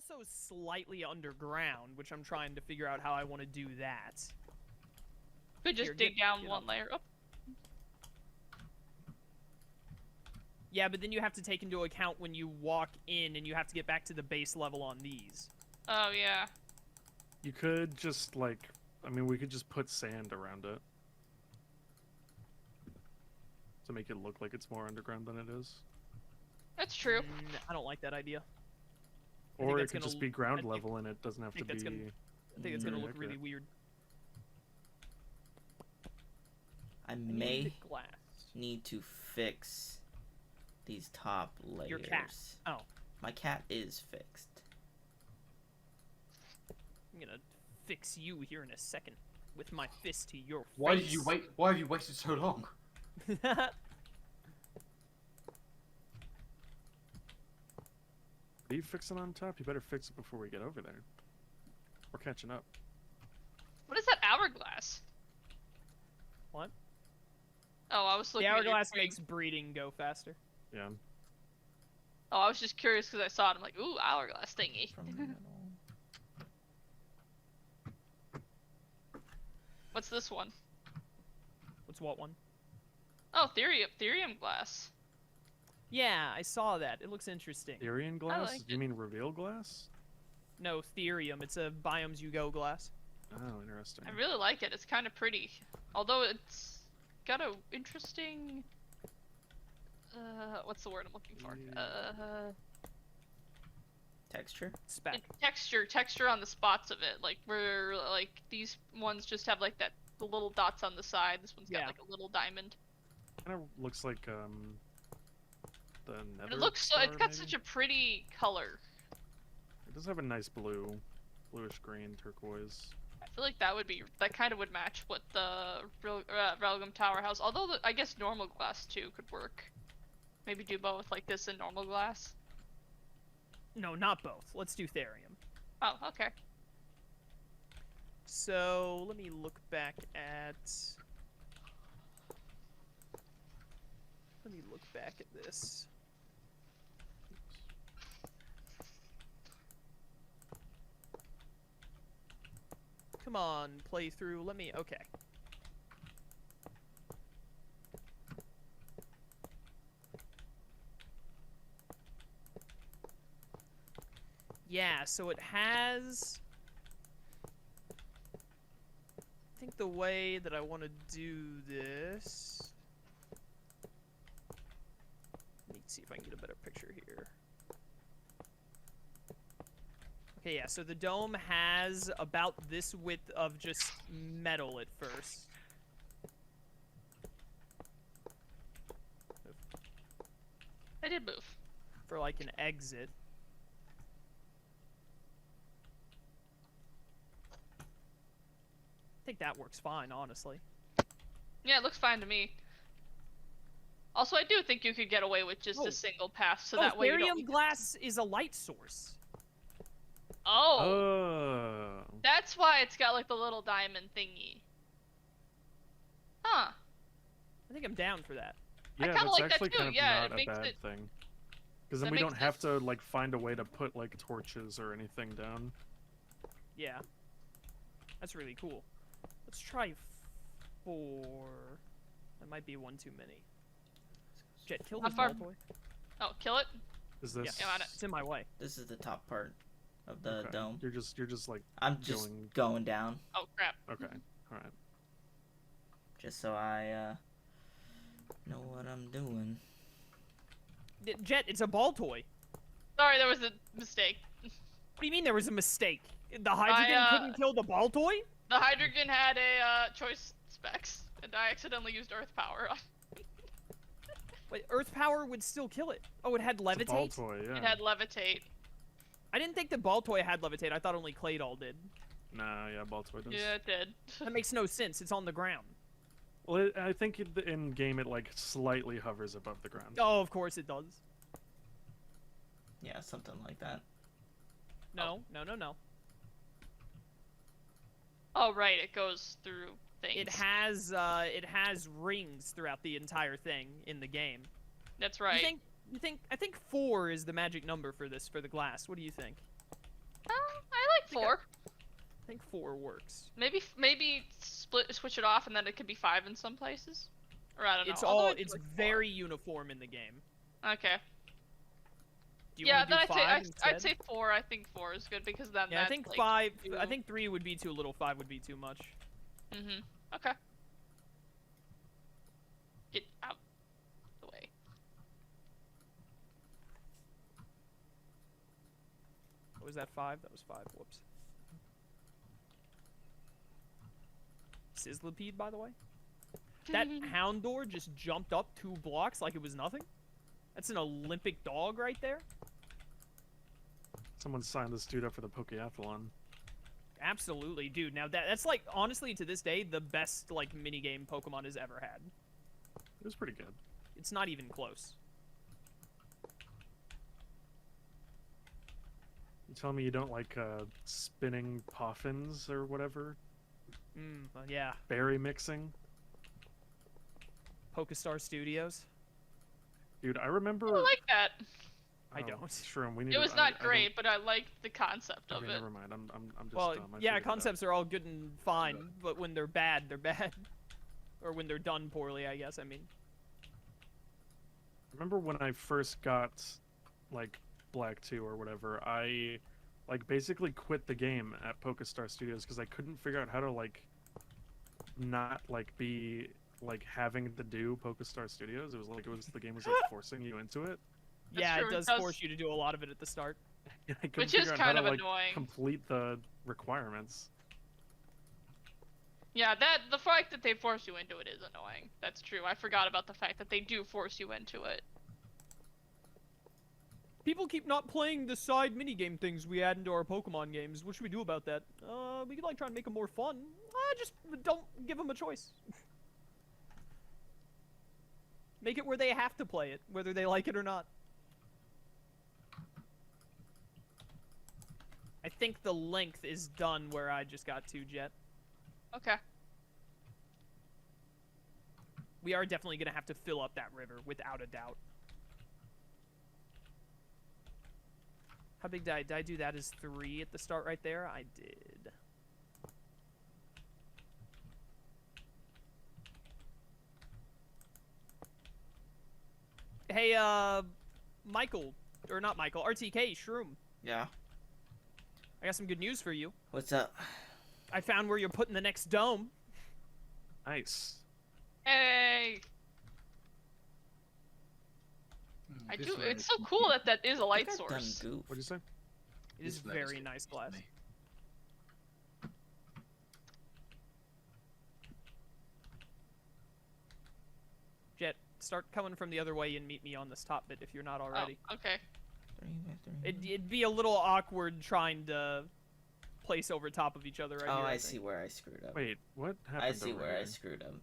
also slightly underground, which I'm trying to figure out how I want to do that. Could just dig down one layer. Oh. Yeah, but then you have to take into account when you walk in and you have to get back to the base level on these. Oh, yeah. You could just, like... I mean, we could just put sand around it. To make it look like it's more underground than it is. That's true. I don't like that idea. Or it could just be ground level and it doesn't have to be... I think it's going to look really weird. I may need to fix these top layers. Your cat. Oh. My cat is fixed. I'm gonna fix you here in a second with my fist to your face. Why did you wait? Why have you waited so long? Are you fixing on top? You better fix it before we get over there. We're catching up. What is that hourglass? What? Oh, I was looking the at hourglass makes breeding go faster. Yeah. Oh, I was just curious because I saw it. I'm like, ooh, hourglass thingy. What's this one? What's what one? Oh, therium glass. Yeah, I saw that. It looks interesting. Therium glass? like You mean reveal glass? No, therium. It's a biomes you go glass. Oh, interesting. I really like it. It's kind of pretty. Although it's got a interesting... what's the word I'm looking for? Texture? Spec. Texture on the spots of it. Like, where, like, these ones just have, like, the little dots on the side. This one's got, like, a little diamond. Kind of looks like, the nether It looks so, it's got such a pretty color. It does have a nice blue, bluish green, turquoise. I feel like that kind of would match what the Relgum Tower has. Although, I guess normal glass, too, could work. Maybe do both, like this and normal glass. No, not both. Let's do therium. Oh, okay. So, let me look back at... Let me look back at this. Come on, playthrough. Let me... Okay. Yeah, so it has... I think the way that I want to do this... Let me see if I can get a better picture here. Okay, yeah, so the dome has about this width of just metal at first. I did move. For like an exit. I think that works fine, honestly. Yeah, it looks fine to me. Also, I do think you could get away with just a single pass, so that way you don't... Therium glass is a light source. Oh! That's why it's got, like, the little diamond thingy. Huh. I think I'm down for that. Yeah, that's like actually kind of yeah, not a bad thing. Because then we don't have to, like, find a way to put, like, torches or anything down. Yeah. That's really cool. Let's try 4. That might be one too many. Jet, kill this ball boy. Oh, kill it? Is this... Yeah, it's in my way. This is the top part of the dome. You're just like... I'm just going down. Oh, crap. Okay, alright. Just so I, know what I'm doing. Jet, it's a ball toy. Sorry, there was a mistake. What do you mean there was a mistake? The hydrogen couldn't kill the ball toy? The hydrogen had a choice specs, and I accidentally used earth power. Wait, earth power would still kill it. Oh, it had levitate? It's a ball toy, yeah. It had levitate. I didn't think the ball toy had levitate. I thought only Claydol did. Nah, yeah, ball toy does. Yeah, it did. That makes no sense. It's on the ground. Well, I think in game it like slightly hovers above the ground. Oh, of course it does. Yeah, something like that. No. Oh, right, it goes through things. It has rings throughout the entire thing in the game. That's right. I think 4 is the magic number for the glass. What do you think? I like think 4. I think 4 works. Maybe switch it off and then it could be 5 in some places. Or I don't know. It's Although all I'd it's like 4. very uniform in the game. Okay. Do you Yeah, want to then do 5 I'd instead? say 4. I think 4 is good because then Yeah, I that's, think like, 5. two- I think 3 would be too little. 5 would be too much. Mhm. Okay. Get out the way. What was that 5? That was 5. Whoops. Sizzlipede, by the way. That Houndour just jumped up 2 blocks like it was nothing. That's an Olympic dog right there. Someone signed this dude up for the Pokeathlon. Absolutely, dude. Now that's like honestly to this day the best like minigame Pokemon has ever had. It was pretty good. It's not even close. You telling me you don't like spinning poffins or whatever? Yeah. Berry mixing? Pokestar Studios. Dude, I remember... I like that. I don't. Shroom, we need It was to, not I don't- great, but I liked the concept of Okay, it. never mind. I'm just Well, dumb. I yeah, figured it out. concepts are all good and fine, but when they're bad, they're bad. Or when they're done poorly, I guess. I mean. Remember when I first got, like, Black 2 or whatever, I, like, basically quit the game at Pokestar Studios because I couldn't figure out how to, like, not, like, be, like, having to do Pokestar Studios. It was like, the game was, like, forcing you into it. That's Yeah, true, it it does does- force you to do a lot of it at the start. I couldn't Which figure is out kind how of to, like, annoying. complete the requirements. Yeah, the fact that they force you into it is annoying. That's true. I forgot about the fact that they do force you into it. People keep not playing the side minigame things we add into our Pokemon games. What should we do about that? We could like try and make them more fun. Just don't give them a choice. Make it where they have to play it, whether they like it or not. I think the length is done where I just got to, Jet. Okay. We are definitely going to have to fill up that river, without a doubt. How big did I do that as 3 at the start right there? I did. Hey, Michael, or not Michael, RTK, Shroom. Yeah. I got some good news for you. What's up? I found where you're putting the next dome. Nice. Hey! I do. It's so cool that that is a light I think I've done source. goof. What'd you say? It is very nice glass. Jet, start coming from the other way and meet me on this top bit if you're not already. Oh, okay. 3 by 3. It'd be a little awkward trying to place over top of each other right Oh, here. I think. see where I screwed up. Wait, what happened I see over where I here? screwed up.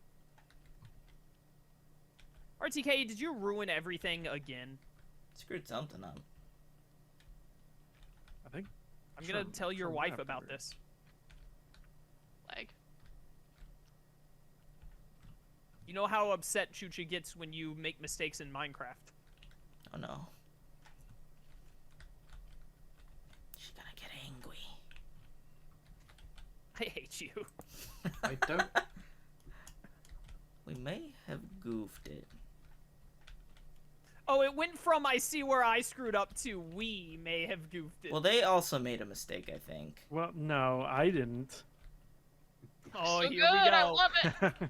RTK, did you ruin everything again? Screwed something up. I think... I'm gonna Sure, tell your sure, what wife happened about here? this. Lag. You know how upset Chucha gets when you make mistakes in Minecraft. Oh no. She's gonna get angry. I hate you. I don't. We may have goofed it. Oh, it went from I see where I screwed up to we may have goofed it. Well, they also made a mistake, I think. Well, no, I didn't. Oh, So here good, we I go. love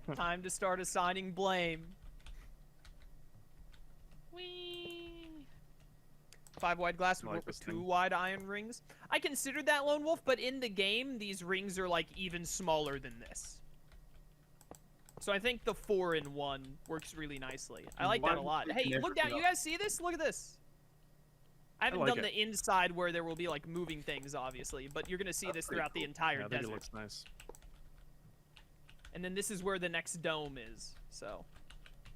it. Time to start assigning blame. Whee! 5 wide glass I would like work with this 2 thing. wide iron rings. I considered that, Lone Wolf, but in the game, these rings are like even smaller than this. So I think the 4-in-1 works really nicely. I like that a lot. Why Hey, would look you down. never You guys see this? Look at this. I haven't like done it. the inside where there will be like moving things, obviously, but you're gonna see That's this pretty throughout the cool. entire Yeah, I think it desert. looks nice. And then this is where the next dome is. So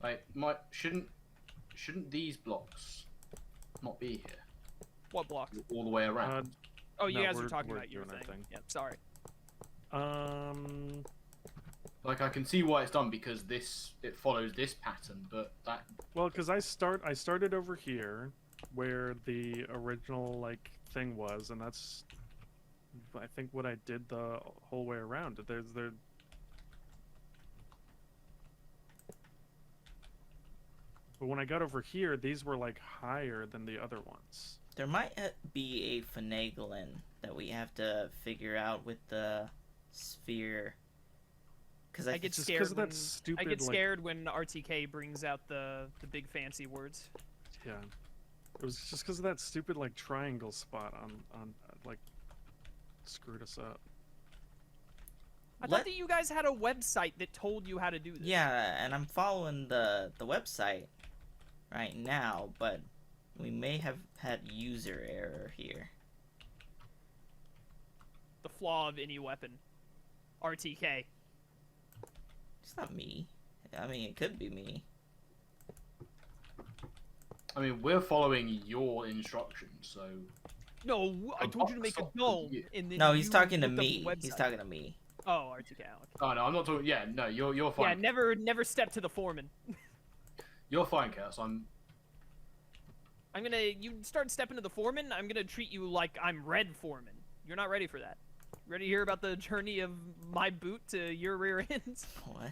Like, shouldn't these blocks not be here what blocks? all the way around? Oh, you no, guys were we're- talking we're about your doing our thing. thing. Yep, sorry. Like, I can see why it's done because it follows this pattern, but that Well, because I started over here, where the original like thing was, and that's I think what I did the whole way around. There. But when I got over here, these were like higher than the other ones. There might be a finagling that we have to figure out with the sphere. Because I get just scared. 'cause of that When, stupid, I get like- scared when RTK brings out the big fancy words. Yeah. It was just because of that stupid like triangle spot on like screwed us up. I thought that you guys had a website that told you how to do this. Yeah, and I'm following the website right now, but we may have had user error here. The flaw of any weapon. RTK. It's not me. I mean, it could be me. I mean, we're following your instructions, so No, I told you to make a dome. And then No, he's you talking to looked up the me. He's website. talking to me. Oh, RTK. Okay. oh no, I'm not talking. Yeah, no, you're Yeah, fine. never step to the foreman. You're fine, Chaos. I'm You start stepping to the foreman, I'm gonna treat you like I'm Red Foreman. You're not ready for that. Ready to hear about the journey of my boot to your rear end? What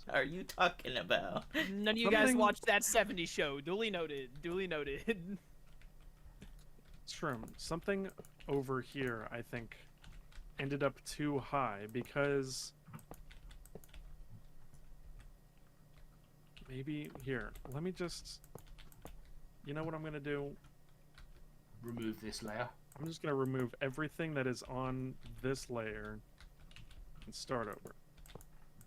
are you talking about? None of you guys Something- watched that 70s show. Duly noted. Duly noted. Shroom, something over here I think ended up too high because maybe here. Let me just. You know what I'm gonna do? remove this layer. I'm just gonna remove everything that is on this layer and start over.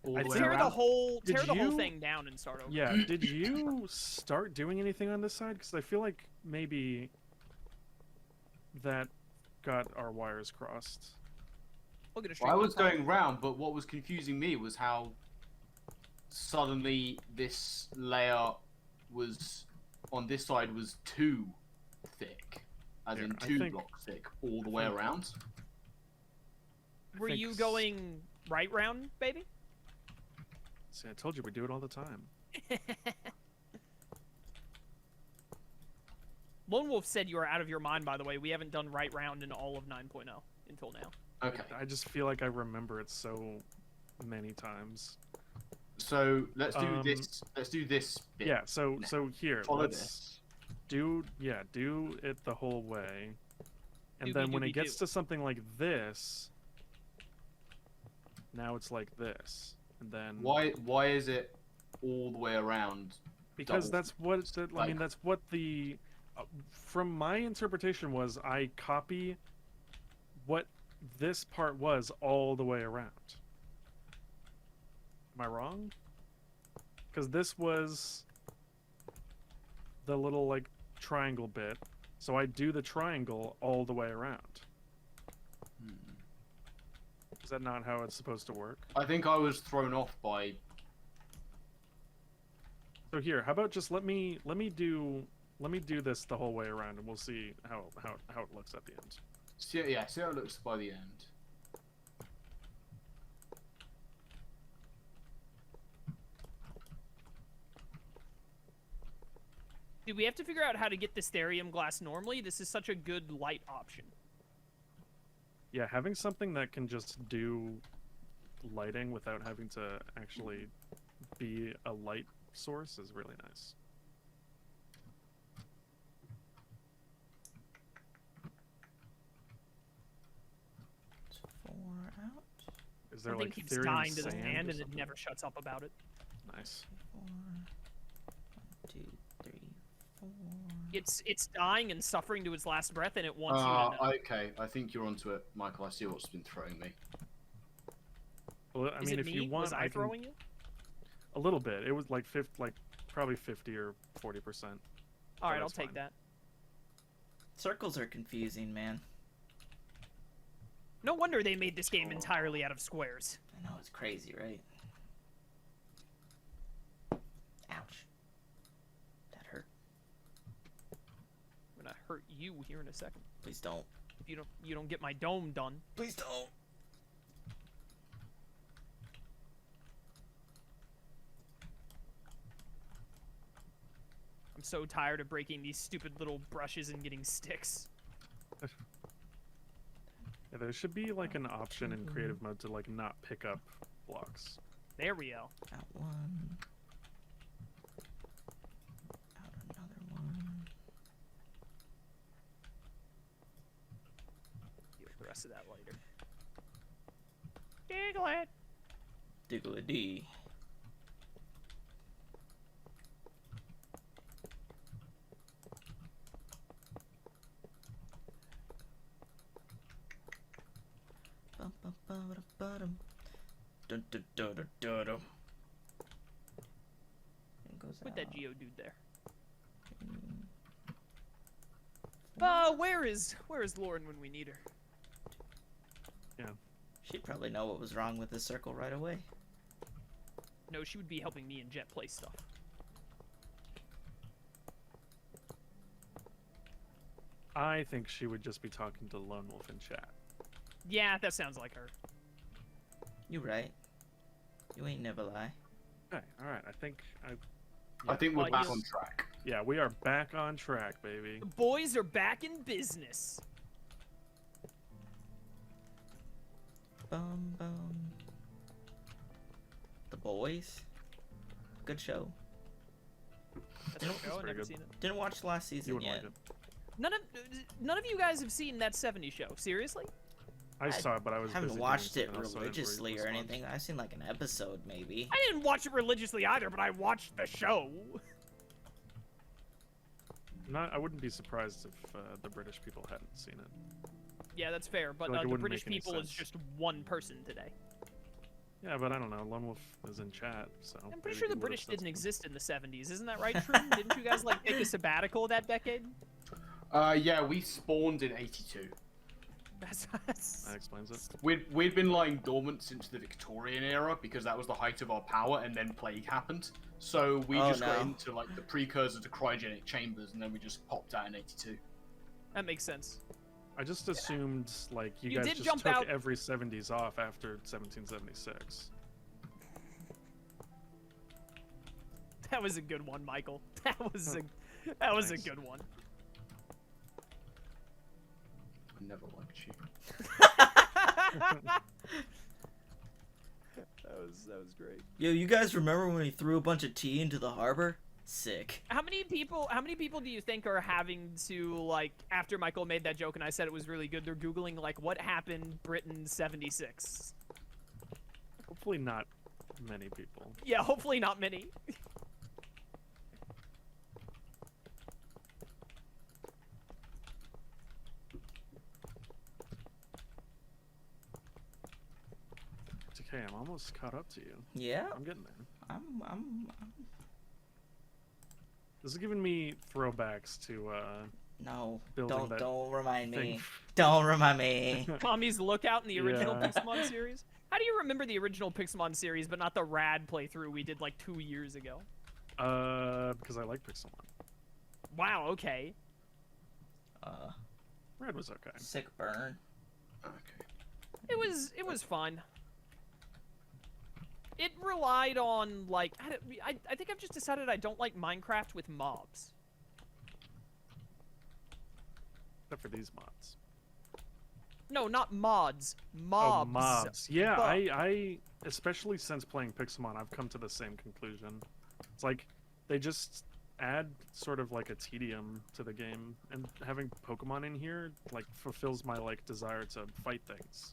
All I the way tear the around. whole Did tear the whole you- thing down and start over. Yeah, did you start doing anything on this side? Because I feel like maybe that got our wires crossed. We'll get a straight I line. was going round, but what was confusing me was how suddenly this layer was on this side was too thick, as Yeah, in I 2 think- blocks thick all the way think- around. Were think you s- going right round, baby? See, I told you we do it all the time. Lone Wolf said you are out of your mind, by the way. We haven't done right round in all of 9.0 until now. Okay, I just feel like I remember it so many times. so let's do Um, this. Let's do this bit. Yeah, so here, Follow let's this. do it the whole way. And then when it gets Doobie-doobie-doo. to something like this, now it's like this. And then Why is it all the way around? because double- that's what it's, I mean like- that's what the from my interpretation was I copy what this part was all the way around. Am I wrong? Because this was the little like triangle bit, so I do the triangle all the way around. Hmm. Is that not how it's supposed to work? I think I was thrown off by. So here, how about just let me do this the whole way around, and we'll see how it looks at the end. See how it looks by the end. Dude, we have to figure out how to get this therium glass normally. This is such a good light option. Yeah, having something that can just do lighting without having to actually be a light source is really nice. It's 4 out. Is there Something like keeps Therium dying to the sand hand or and it something? never shuts up about it. Nice. 4. 1, 2, 3, 4. It's dying and suffering to its last breath, and it wants you to know. Okay, I think you're onto it, Michael. I see what's been throwing me. Well, I Is mean, it if me? you want, Was I can, throwing you? a little bit. It was like probably 50 or 40%. All right, I'll that's take fine. that. Circles are confusing, man. No wonder they made this game entirely out of squares. I know, it's crazy, right? Ouch. That hurt. I'm gonna hurt you here in a second. Please don't. If you don't get my dome done. Please don't. I'm so tired of breaking these stupid little brushes and getting sticks. Yeah, Yeah, there should be like an option in creative mode to like not pick up blocks. There we go. Out one. Out another one. Deal with the rest of that later. Giggle it. Diggly-dee. Bum, bum, ba-da-ba-dum. Dun, dun, dun, dun, dun, dun. It goes Put that out. Geodude there. Mm. Where is Lauren when we need her? She'd probably know what was wrong with this circle right away. No, she would be helping me and Jet play stuff. I think she would just be talking to Lone Wolf in chat. Yeah, that sounds like her. You right. You ain't never lie. Okay, all right. I think I think we're Well, back you- on track. yeah, we are back on track, baby. The boys are back in business. Bum bum. The Boys. Good show. That's You a know, show. it's I've very never good. seen it. Didn't watch last You season wouldn't yet. like it. None of you guys have seen that '70s show. Seriously? I saw it, but I was haven't busy watched doing it something else, so I didn't religiously or respond. anything. I've seen like an episode maybe. I didn't watch it religiously either, but I watched the show. I wouldn't be surprised if the British people hadn't seen it. Yeah, that's fair. But Feel like it the wouldn't British make any people is sense. just one person today. Yeah, but I don't know. Lone Wolf is in chat, so. I'm maybe pretty sure he the would've British said didn't something. exist in the '70s. Isn't that right, Shroom? Didn't you guys like take a sabbatical that decade? Yeah, we spawned in '82. That explains it. We'd been lying dormant since the Victorian era because that was the height of our power, and then plague happened. So we Oh, just got no. into like the precursor to cryogenic chambers, and then we just popped out in '82. That makes sense. I just assumed like you, You guys did just jump took out- every 70s off after 1776. That was a good one, Michael. That was a Nice. good one. I never liked you. That was great. Yo, you guys remember when we threw a bunch of tea into the harbor? Sick. How many people do you think are having to, like, after Michael made that joke and I said it was really good, they're Googling, like, what happened Britain 76? Hopefully not many people. Yeah, hopefully not many. It's okay. I'm almost caught up to you. Yeah, I'm getting there. I'm This is giving me throwbacks to no, Building that don't remind me. thing. Don't remind me. Mommy's Lookout in the original Yeah. Pixelmon series. How do you remember the original Pixelmon series, but not the rad playthrough we did like 2 years ago? Because I like Pixelmon. Wow. Okay. Red was okay. Sick burn. Okay. It was fun. It relied on, like, I think I've just decided I don't like Minecraft with mobs. Except for these mods. No, not mods. Mobs. Oh, mobs. Yeah, But- I especially since playing Pixelmon, I've come to the same conclusion. It's like they just add sort of like a tedium to the game, and having Pokemon in here like fulfills my like desire to fight things.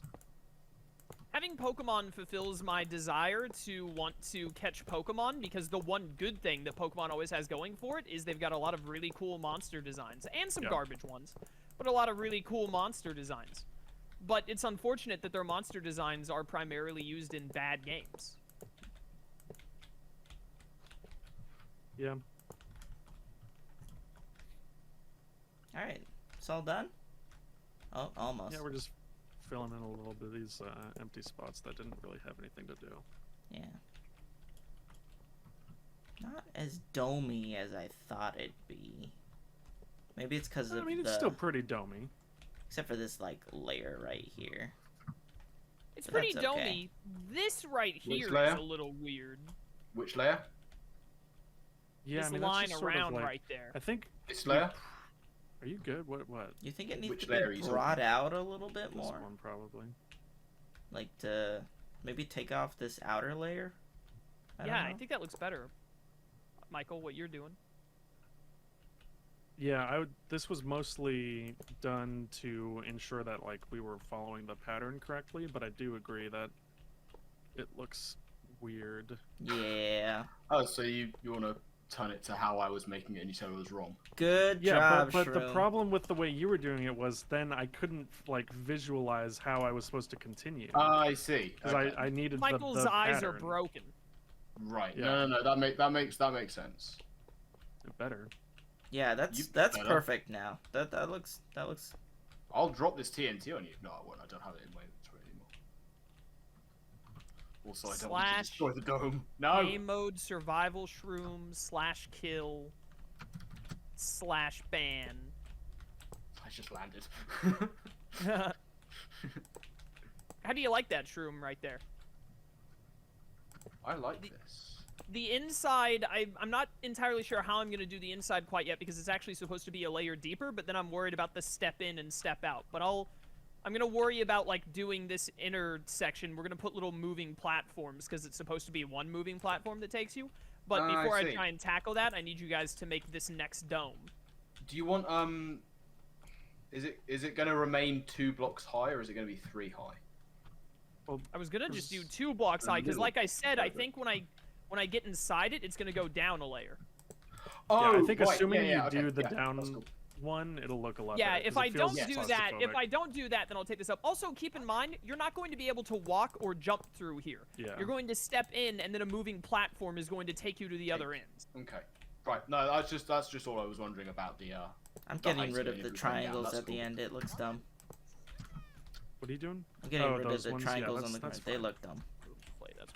Having Pokemon fulfills my desire to want to catch Pokemon, because the one good thing that Pokemon always has going for it is they've got a lot of really cool monster designs, and some Yeah. garbage ones, but a lot of really cool monster designs. But it's unfortunate that their monster designs are primarily used in bad games. Yeah. Alright, it's all done? Oh, almost. Yeah, we're just filling in a little bit of these empty spots that didn't really have anything to do. Yeah. Not as domey as I thought it'd be. Maybe it's because I of mean, the... it's still pretty domey. Except for this, like, layer right here. It's But pretty that's okay. domey. This right Which here is layer? a little weird. Which layer? Yeah, this I mean, that's line just sort of around like, right there. I think This layer? Are you good? What? You think it needs Which to layer are be you brought out a little bit This more? one probably. Like to maybe take off this outer layer? I Yeah, don't I know. think that looks better. Michael, what you're doing? Yeah, this was mostly done to ensure that like we were following the pattern correctly, but I do agree that it looks weird. Yeah. Oh, so you want to turn it to how I was making it, and you said I was wrong. Good Yeah, job, but the Shroom. problem with the way you were doing it was then I couldn't like visualize how I was supposed to continue I see. because Okay. I needed Michael's the eyes are pattern. broken. Right. Yeah. No. That makes sense. Better. Yeah, You that's better. perfect now. That looks I'll drop this TNT on you. No, I won't. I don't have it in my inventory anymore. Also, I don't want to Slash destroy the dome. No. Game mode survival shroom / kill / ban. I just landed. How do you like that shroom right there? I like this. The inside, I'm not entirely sure how I'm going to do the inside quite yet because it's actually supposed to be a layer deeper, but then I'm worried about the step in and step out. But I'm going to worry about like doing this inner section. We're going to put little moving platforms because it's supposed to be one moving platform that takes you. But I before I see. try and tackle that, I need you guys to make this next dome. Do you want Is it going to remain 2 blocks high, or is it going to be 3 high? I was going to just do 2 blocks high because like I said, I think when I get inside it, it's going to go down a layer. Oh, Yeah, I think right. assuming yeah, you do okay. the Yeah, down that's cool. one, it'll look a lot Yeah, better. 'cause if I it feels don't do that, claustrophobic. then I'll take this up. Also, keep in mind, you're not going to be able to walk or jump through here. Yeah. You're going to step in, and then a moving platform is going to take you to the other end. Okay. Right. No, that's just all I was wondering about the I'm the getting height rid of of it the if we come down, triangles that's at the cool. end. It looks dumb. What are you doing? I'm getting Oh, rid of those the ones? Yeah, triangles on that's- the ground. that's They fine. look dumb.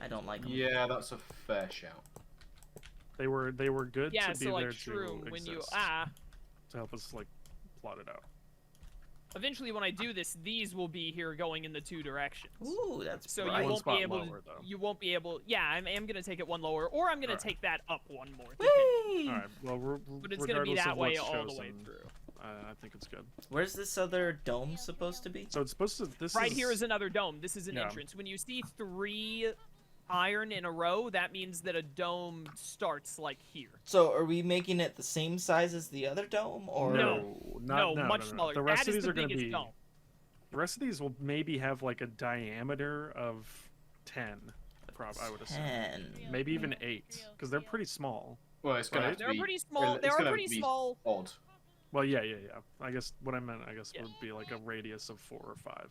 I don't like them. Yeah, that's a fair shout. They were good Yeah, to be so like there shroom, to when you exist, to help us like plot it out. eventually when I do this, these will be here going in the 2 directions. Ooh, that's So bright. you One won't be spot able lower, to. though. You won't be able. Yeah, I am gonna take it 1 lower, or I'm gonna Alright. take that up 1 more. Whee! All right. Well, But it's gonna be regardless that of way what's all the way chosen, through. I think it's good. Where's this other dome supposed to be? So it's supposed to. This Right here is another dome. This is an Yeah. entrance. When you see 3 iron in a row, that means that a dome starts like here. So are we making it the same size as the other dome, or No, much smaller. The rest That of is these the are going to biggest be. dome. The rest of these will maybe have like a diameter of 10. I would assume. 10? Maybe even 8, because they're pretty small. Well, it's gonna Right. have to They're be. pretty small. They it's are gonna pretty be small. Odd. Well, yeah. I guess what I meant, Yeah. would be like a radius of 4 or 5.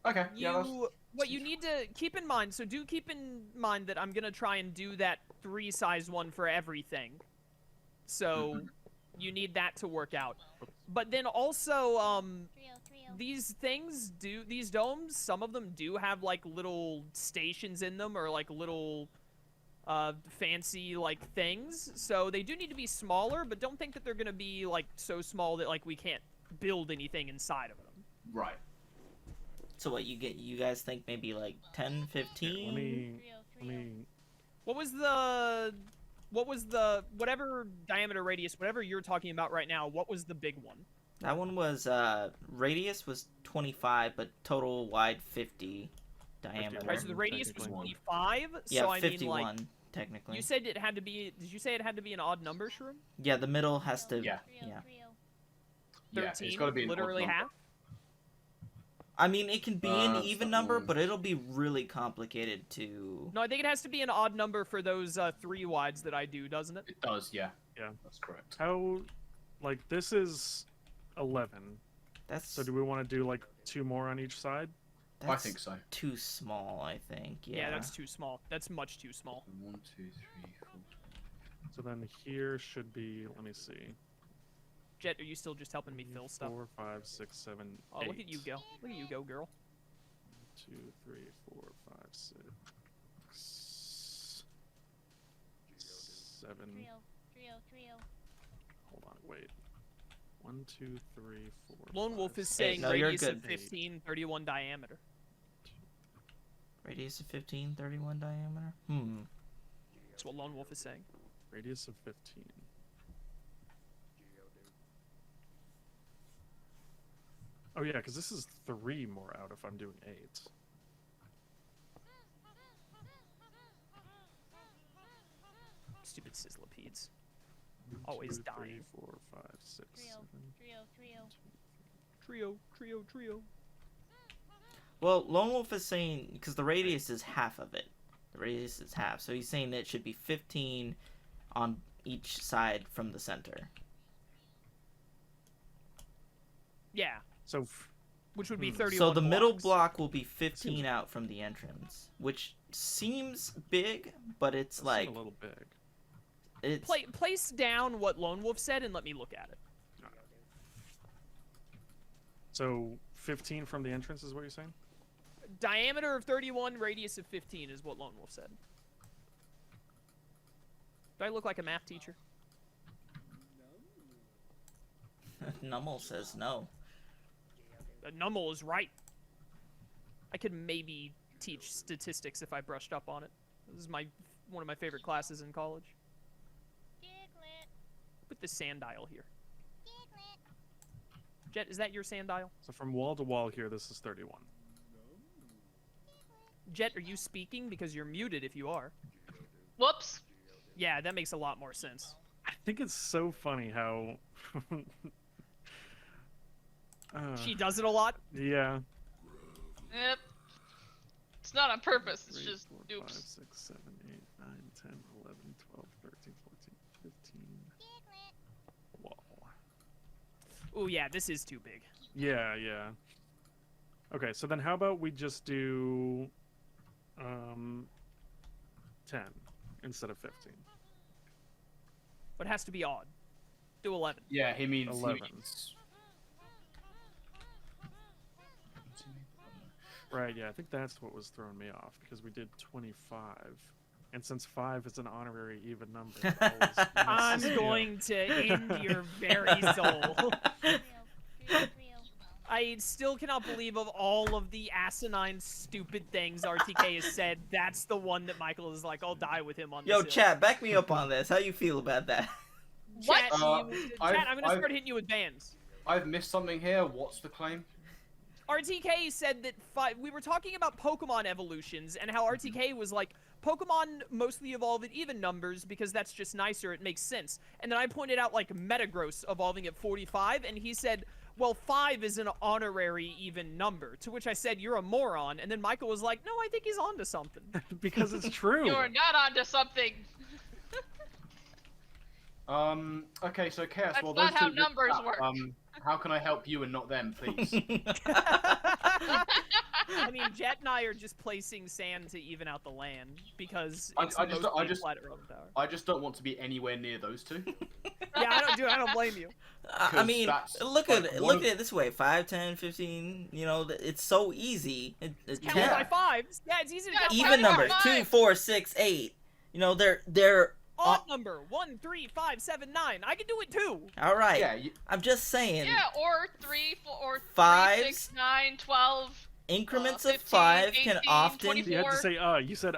Okay. Yeah. That's... What you need to keep in mind. So do keep in mind that I'm gonna try and do that 3 size one for everything. So you need that to work out. But then also, these domes, some of them do have like little stations in them, or like little fancy like things. So they do need to be smaller, but don't think that they're gonna be like so small that like we can't build anything inside of them. Right. So what you guys think maybe like 10, 15? Let me. What was the whatever diameter radius, whatever you're talking about right now, what was the big one? That one was radius was 25, but total wide 50 diameter. Right, so the radius was Technically. 25. Yeah, so I 51 mean, like, technically. you said it had to be. Did you say it had to be an odd number, Shroom? Yeah, the middle has to. Yeah. Yeah. 13, Yeah, it's got to be an odd literally number. half. I mean, it can be an It's even not number, one. but it'll be really complicated to. No, I think it has to be an odd number for those 3 wides that I do, doesn't it? It does. Yeah. Yeah. That's correct. How, like this is 11. That's. So do we want to do like 2 more on each side? I that's think so. Too small, I think. Yeah. Yeah, that's too small. That's much too small. 1, 2, 3, 4. So then here should be. Let me see. Jet, are you still just helping me fill stuff? 4, 5, 6, 7, Oh, 8. look at you go. Look at you go, girl. 2, 3, 4, 5, 6, 7. Hold on, wait. 1, 2, 3, 4. Lone Wolf 5, is 6, saying no, you're radius of good. 15, 31 diameter. Radius of 15, 31 diameter. That's what Lone Wolf is saying. Radius of 15. Oh yeah, because this is 3 more out if I'm doing 8. Stupid sizzlipedes. Always 2, 3, dying. 4, 5, 6, 7. Trio. Well, Lone Wolf is saying because the radius is half of it. The radius is half, so he's saying that it should be 15 on each side from the center. Yeah, So which would be Hmm. 31 So the middle blocks. block will be 15 out from the entrance, which seems big, but it's that's like a little big. it's Place down what Lone Wolf said and let me look at it. So 15 from the entrance is what you're saying? Diameter of 31, radius of 15 is what Lone Wolf said. Do I look like a math teacher? Nummel says no. Nummel is right. I could maybe teach statistics if I brushed up on it. This is one of my favorite classes in college. Put the sand dial here. Jet, is that your sand dial? So from wall to wall here, this is 31. Jet, are you speaking? Because you're muted if you are. Whoops. Yeah, that makes a lot more sense. I think it's so funny how... She does it a lot. Yeah. Yep. It's not on purpose. It's 3, just 4, 5, oops. 6, 7, 8, 9, 10, 11, 12, 13, 14, 15. Wall. Oh yeah, this is too big. Yeah, yeah. Okay, so then how about we just do 10 instead of 15? But it has to be odd. Do 11. Yeah, he means 11. Right, yeah, I think that's what was throwing me off, because we did 25. And since 5 is an honorary even number, I always I'm miss- going to end your very soul. I still cannot believe of all of the asinine, stupid things RTK has said, that's the one that Michael is like, I'll die with him on this Yo, hill. chat, back me up on this. How you feel about that? Chat, What? chat, I'm gonna start hitting you with bans. I've missed something here. What's the claim? RTK said that we were talking about Pokemon evolutions and how RTK was like, Pokemon mostly evolve at even numbers because that's just nicer, it makes sense. And then I pointed out like Metagross evolving at 45, and he said, well, 5 is an honorary even number. To which I said, you're a moron. And then Michael was like, no, I think he's onto something. because it's true. You're not onto something. Okay, so Chaos. That's well, not those how two- numbers work. How can I help you and not them, please? I mean, Jet and I are just placing sand to even out the land because I it's just- mostly I just- flat around the tower. I just don't want to be anywhere near those two. Yeah, I don't blame you. I 'Cause mean, that's, look like, at one look at it this way: 5, 10, 15. You know, it's so easy. It's Count by 10. fives. Yeah, it's easy to Yeah, count by Even Five, numbers: five. 2, 4, 6, 8. You know, they're odd number 1, 3, 5, 7, 9. I can do it too. all right. Yeah, I'm just saying. Yeah, or 3, 4, or 3, Fives. 6, 9, 12. Increments of 15, 5 can 18, often 24. You had to say, you said,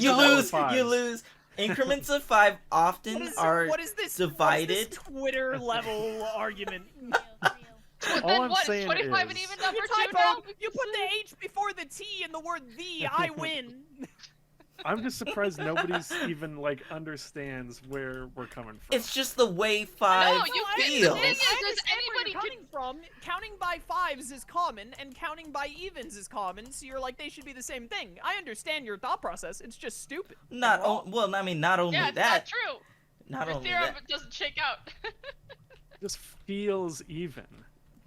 you No, lose. fives. You lose. Increments of 5 often are What is this divided. Twitter level argument? All Then I'm what? saying 25 an is- even number You too now? typo. You put the H before the T in the word the. I win. I'm just surprised nobody's even, like, understands where we're coming from. It's just the way 5 No, you can't. feels. The thing is, I understand where anybody you're coming from. Counting by fives is common, and counting by evens is common. So you're like, they should be the same thing. I understand your thought process. It's just stupid. and wrong. Well, I mean, not only Yeah, it's that. not true. Not Your only theorem that. doesn't shake out. Just feels even.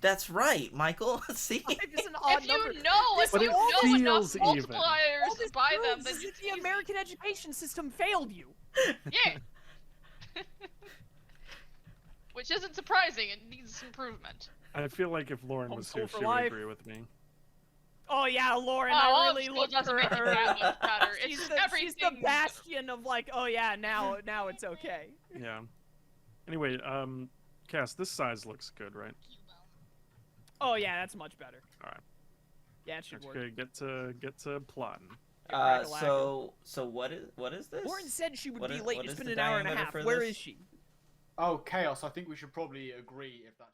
That's right, Michael. See? Five is an odd If number. you know, if But you it know enough feels even. All multipliers this by them, proves then is you that the American education system failed you. yeah. Which isn't surprising. It needs improvement. I feel like if Lauren was Homeschool here, for she would life. agree with me. Oh yeah, Lauren, Oh, I all really school look doesn't for make it her. that much better. It's She's just the bastion of like, oh yeah, now it's okay. Yeah. Anyway, Cass, this size looks good, right? Oh yeah, that's much better. Alright. Yeah, it should work. Okay, get to plotting. So what is this? Lauren said she would What be is- late. what It's is been the an hour and a diameter half. for Where this? is she? Oh, Chaos. I think we should probably agree if that's.